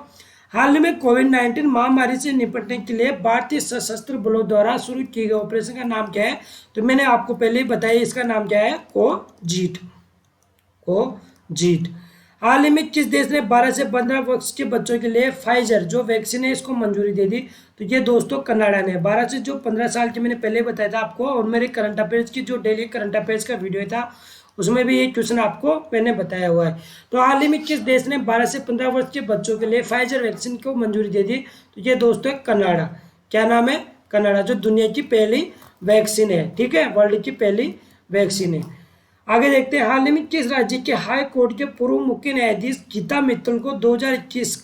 हाल में कोविड-19 महामारी से निपटने के लिए भारतीय सशस्त्र बलों द्वारा शुरू किए गए ऑपरेशन का नाम क्या है? तो मैंने आपको पहले ही बताया इसका नाम क्या है? कोजीट। हाल ही में किस देश ने 12 से 15 वर्ष के बच्चों के लिए फाइजर जो वैक्सीन है इसको मंजूरी दे दी? तो ये दोस्तों कनाडा ने। 12 से जो 15 साल के मैंने पहले बताया था आपको, और मेरे करंट अफेयर्स की जो डेली करंट अफेयर्स का वीडियो था उसमें भी ये क्वेश्चन आपको मैंने बताया हुआ है। तो हाल ही में किस देश ने 12 से 15 वर्ष के बच्चों के लिए फाइजर वैक्सीन को मंजूरी दे दी? तो ये दोस्तों है कनाडा। क्या नाम है? कनाडा, जो दुनिया की पहली वैक्सीन है। ठीक है, वर्ल्ड की पहली वैक्सीन है। आगे देखते हैं। हाल ही में किस राज्य के हाई कोर्ट के पूर्व मुख्य न्यायाधीश गीता मित्तल को 2021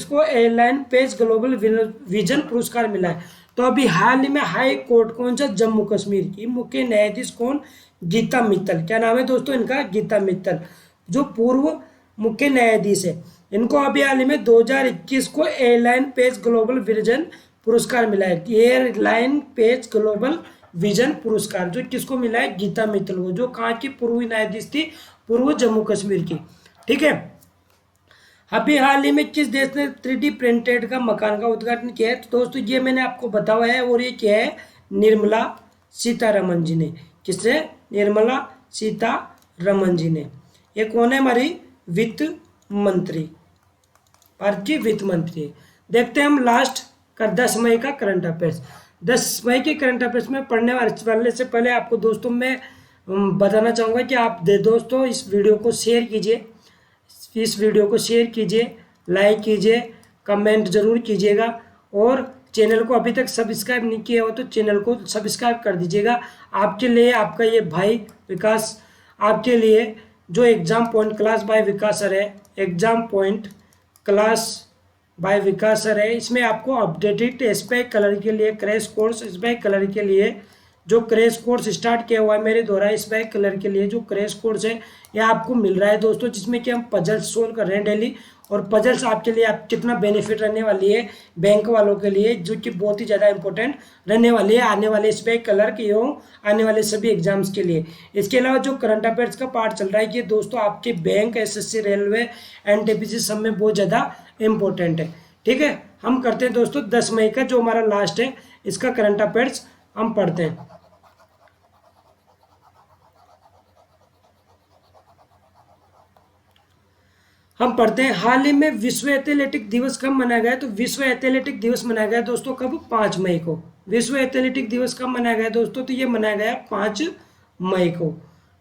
को एयरलाइन पेज ग्लोबल विजन पुरस्कार मिला है? तो अभी हाल ही में हाई कोर्ट कौन सा? जम्मू कश्मीर की मुख्य न्यायाधीश कौन? गीता मित्तल। क्या नाम है दोस्तों इनका? गीता मित्तल, जो पूर्व मुख्य न्यायाधीश है। इनको अभी हाल ही में 2021 को एयरलाइन पेज ग्लोबल विजन पुरस्कार मिला है। एयरलाइन पेज ग्लोबल विजन पुरस्कार जो किसको मिला है? गीता मित्तल को, जो कहाँ की पूर्व न्यायाधीश थी? पूर्व जम्मू कश्मीर की। ठीक है। अभी हाल ही में किस देश ने 3D प्रिंटेड का मकान का उद्घाटन किया है? तो दोस्तों ये मैंने आपको बताया है, और ये क्या है? निर्मला सीतारमन जी ने। किसने? निर्मला सीतारमन जी ने। ये कौन है? हमारी वित्त मंत्री, भारत की वित्त मंत्री। देखते हैं हम लास्ट कर 10 मई का करंट अफेयर्स। 10 मई के करंट अफेयर्स में पढ़ने वाले से पहले आपको दोस्तों मैं बताना चाहूँगा कि आप दोस्तों इस वीडियो को शेयर कीजिए, लाइक कीजिए, कमेंट जरूर कीजिएगा, और चैनल को अभी तक सब्सक्राइब नहीं किया हो तो चैनल को सब्सक्राइब कर दीजिएगा। आपके लिए आपका ये भाई विकास, आपके लिए जो exam point class by Vikas sir है, exam point class by Vikas sir है, इसमें आपको अपडेटेड एसबीआई कलर के लिए क्रैश कोर्स, एसबीआई कलर के लिए जो क्रैश कोर्स स्टार्ट किया हुआ है मेरे द्वारा, एसबीआई कलर के लिए जो क्रैश कोर्स है यह आपको मिल रहा है दोस्तों, जिसमें कि हम पजल्स सोल्व कर रहे हैं डेली। और पजल्स आपके लिए आप कितना बेनिफिट रहने वाली है बैंक वालों के लिए, जो कि बहुत ही ज़्यादा इंपॉर्टेंट रहने वाली है आने वाले एसबीआई कलर के एवं आने वाले सभी एग्जाम्स के लिए। इसके अलावा जो करंट अफेयर्स का पार्ट चल रहा है ये दोस्तों आपके बैंक, एसएससी, रेलवे, एनटीपीसी सब में बहुत ज़्यादा इंपॉर्टेंट है। ठीक है, हम करते हैं दोस्तों 10 मई का जो हमारा लास्ट है इसका करंट अफेयर्स हम पढ़ते हैं। हम पढ़ते हैं। हाल ही में विश्व एथलेटिक दिवस कब मनाया गया? तो विश्व एथलेटिक दिवस मनाया गया दोस्तों कब? 5 मई को। विश्व एथलेटिक दिवस कब मनाया गया दोस्तों? तो ये मनाया गया 5 मई को।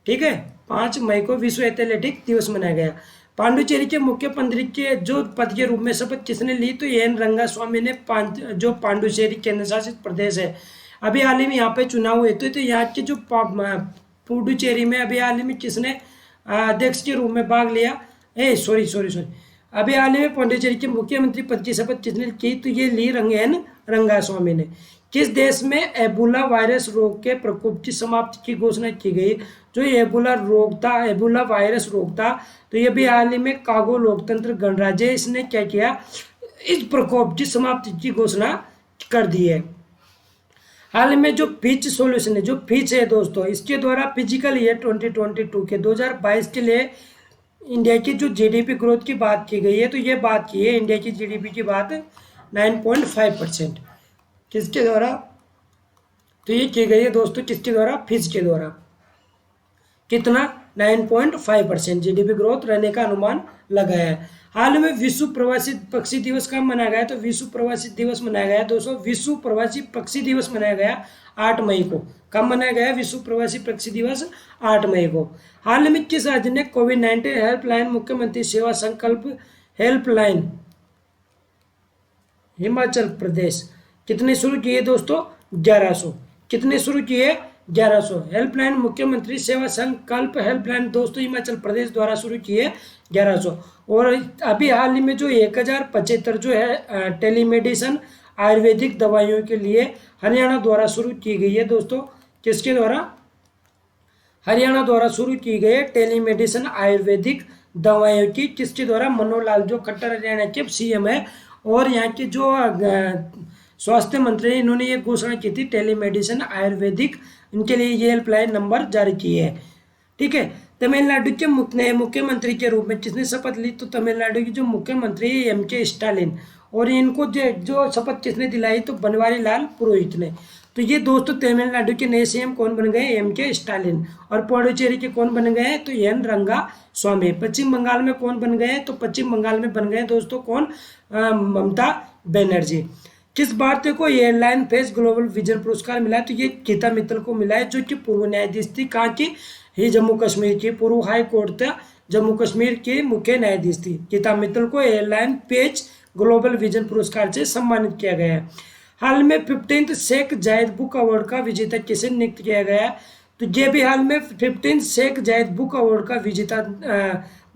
ठीक है, 5 मई को विश्व एथलेटिक दिवस मनाया गया। पांडुचेरी के मुख्यमंत्री के जो पद के रूप में शपथ किसने ली? तो एन रंगास्वामी ने। जो पांडुचेरी केंद्र शासित प्रदेश है, अभी हाल ही में यहाँ पे चुनाव हुए तो यहाँ के जो पुडुचेरी में अभी हाल ही में किसने अध्यक्ष के रूप में भाग लिया? सॉरी अभी हाल ही में पांडिचेरी के मुख्यमंत्री पद की शपथ किसने की? तो ये ली एन रंगास्वामी ने। किस देश में एबोला वायरस रोग के प्रकोप की समाप्ति की घोषणा की गई? जो एबोला वायरस रोग था, तो ये भी हाल ही में कांगो लोकतंत्र गणराज्य इसने क्या किया? इस प्रकोप की समाप्ति की घोषणा कर दी है। हाल में जो फिच सॉल्यूशन है, जो फिच है दोस्तों, इसके द्वारा फिजिकल ईयर 2022 के 2022 के लिए इंडिया की जो जीडीपी ग्रोथ की बात की गई है, तो ये बात की है इंडिया की जीडीपी की बात 9.5%। किसके द्वारा? तो ये की गई है दोस्तों किसके द्वारा? फिच के द्वारा। कितना? 9.5% जीडीपी ग्रोथ रहने का अनुमान लगाया है। हाल में विश्व प्रवासी पक्षी दिवस कब मनाया गया? तो विश्व प्रवासी दिवस मनाया गया दोस्तों, विश्व प्रवासी पक्षी दिवस मनाया गया 8 मई को। कब मनाया गया विश्व प्रवासी पक्षी दिवस? 8 मई को। हाल में किस राज्य ने कोविड-19 हेल्पलाइन मुख्यमंत्री सेवा संकल्प हेल्पलाइन हिमाचल प्रदेश कितने शुरू किए दोस्तों? 1100। कितने शुरू किए? 1100 हेल्पलाइन मुख्यमंत्री सेवा संकल्प हेल्पलाइन दोस्तों हिमाचल प्रदेश द्वारा शुरू किए 1100। और अभी हाल ही में जो 1075 जो है टेलीमेडिसिन आयुर्वेदिक दवाइयों के लिए हरियाणा द्वारा शुरू की गई है दोस्तों। किसके द्वारा? हरियाणा द्वारा शुरू की गई टेलीमेडिसिन आयुर्वेदिक दवाइयों की। किसके द्वारा? मनोहर लाल जो खट्टर हरियाणा के सीएम है और यहाँ के जो स्वास्थ्य मंत्री इन्होंने ये घोषणा की थी टेलीमेडिसिन आयुर्वेदिक, इनके लिए ये हेल्पलाइन नंबर जारी किए है। ठीक है। तमिलनाडु के नए मुख्यमंत्री के रूप में किसने शपथ ली? तो तमिलनाडु के जो मुख्यमंत्री एम.के. स्टालिन, और इनको जो शपथ किसने दिलाई? तो बनवारी लाल पुरोहित ने। तो ये दोस्तों तमिलनाडु के नए सीएम कौन बन गए? एम.के. स्टालिन। और पुडुचेरी के कौन बन गए? तो एन रंगा स्वामी। पश्चिम बंगाल में कौन बन गए? तो पश्चिम बंगाल में बन गए दोस्तों कौन? ममता बनर्जी। किस भारतीय को एयरलाइन फेस ग्लोबल विजन पुरस्कार मिला? तो ये गीता मित्तल को मिला है, जो कि पूर्व न्यायाधीश थी। कहाँ की? ही जम्मू कश्मीर की, पूर्व हाई कोर्ट था जम्मू कश्मीर की मुख्य न्यायाधीश थी। गीता मित्तल को एयरलाइन पेज ग्लोबल विजन पुरस्कार से सम्मानित किया गया है। हाल में 15th शेख जायद बुक अवार्ड का विजेता किसे नियुक्त किया गया है? तो ये भी हाल में 15th शेख जायद बुक अवार्ड का विजेता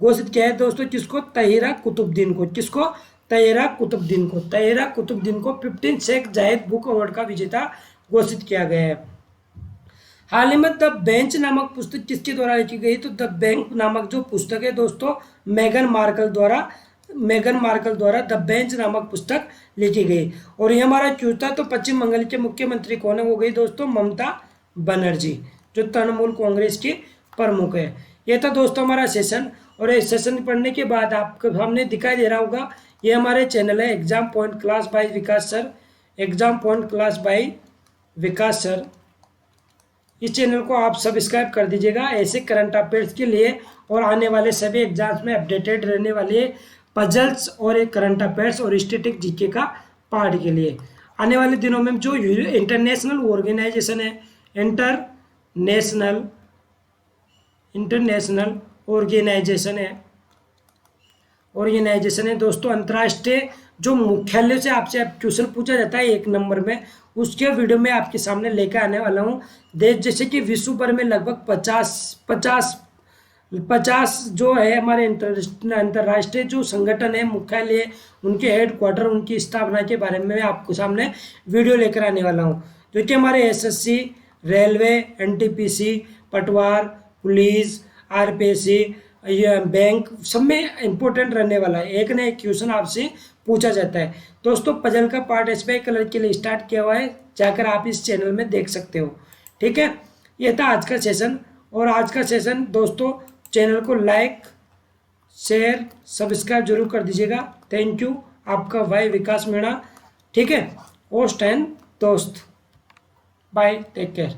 घोषित किया है दोस्तों। किसको? तहिरा कुतुबुद्दीन को। किसको? तहिरा कुतुबुद्दीन को। तहिरा कुतुबुद्दीन को 15th शेख जायद बुक अवार्ड का विजेता घोषित किया गया है। हाल ही में द बेंच नामक पुस्तक किसके द्वारा लिखी गई? तो द बेंच नामक जो पुस्तक है दोस्तों मेगन मार्कल द्वारा द बेंच नामक पुस्तक लिखी गई। और ये हमारा क्यों था? तो पश्चिम बंगाल के मुख्यमंत्री कौन है? वो गई दोस्तों ममता बनर्जी, जो तृणमूल कांग्रेस की प्रमुख है। ये था दोस्तों हमारा सेशन। और इस सेशन पढ़ने के बाद आपको हमने दिखाई दे रहा होगा, ये हमारे चैनल है exam point class by Vikas sir. Exam point class by Vikas sir, इस चैनल को आप सब्सक्राइब कर दीजिएगा ऐसे करंट अफेयर्स के लिए और आने वाले सभी एग्जाम्स में अपडेटेड रहने वाले पजल्स और एक करंट अफेयर्स और स्टैटिक जीके का पार्ट के लिए। आने वाले दिनों में जो इंटरनेशनल ऑर्गेनाइजेशन है, इंटरनेशनल ऑर्गेनाइजेशन है दोस्तों, अंतर्राष्ट्रीय जो मुख्यालय से आपसे क्वेश्चन पूछा जाता है 1 नंबर में, उसके वीडियो में आपके सामने लेकर आने वाला हूँ। देश जैसे कि विश्व भर में लगभग 50 जो है हमारे अंतर्राष्ट्रीय जो संगठन है मुख्यालय, उनके हेडक्वार्टर, उनकी स्थापना के बारे में आपको सामने वीडियो लेकर आने वाला हूँ। जो कि हमारे एसएससी, रेलवे, एनटीपीसी, पटवार, पुलिस, आरपीएससी, बैंक सब में इम्पोर्टेंट रहने वाला है। एक ना एक क्वेश्चन आपसे पूछा जाता है दोस्तों। पजल का पार्ट SBI कलर के लिए स्टार्ट किया हुआ है, जाकर आप इस चैनल में देख सकते हो। ठीक है, यह था आज का सेशन। और आज का सेशन दोस्तों, चैनल को लाइक, शेयर, सब्सक्राइब जरूर कर दीजिएगा। थैंक यू, आपका भाई विकास मीणा। ठीक है, होस्ट एंड दोस्त, बाय, टेक केयर।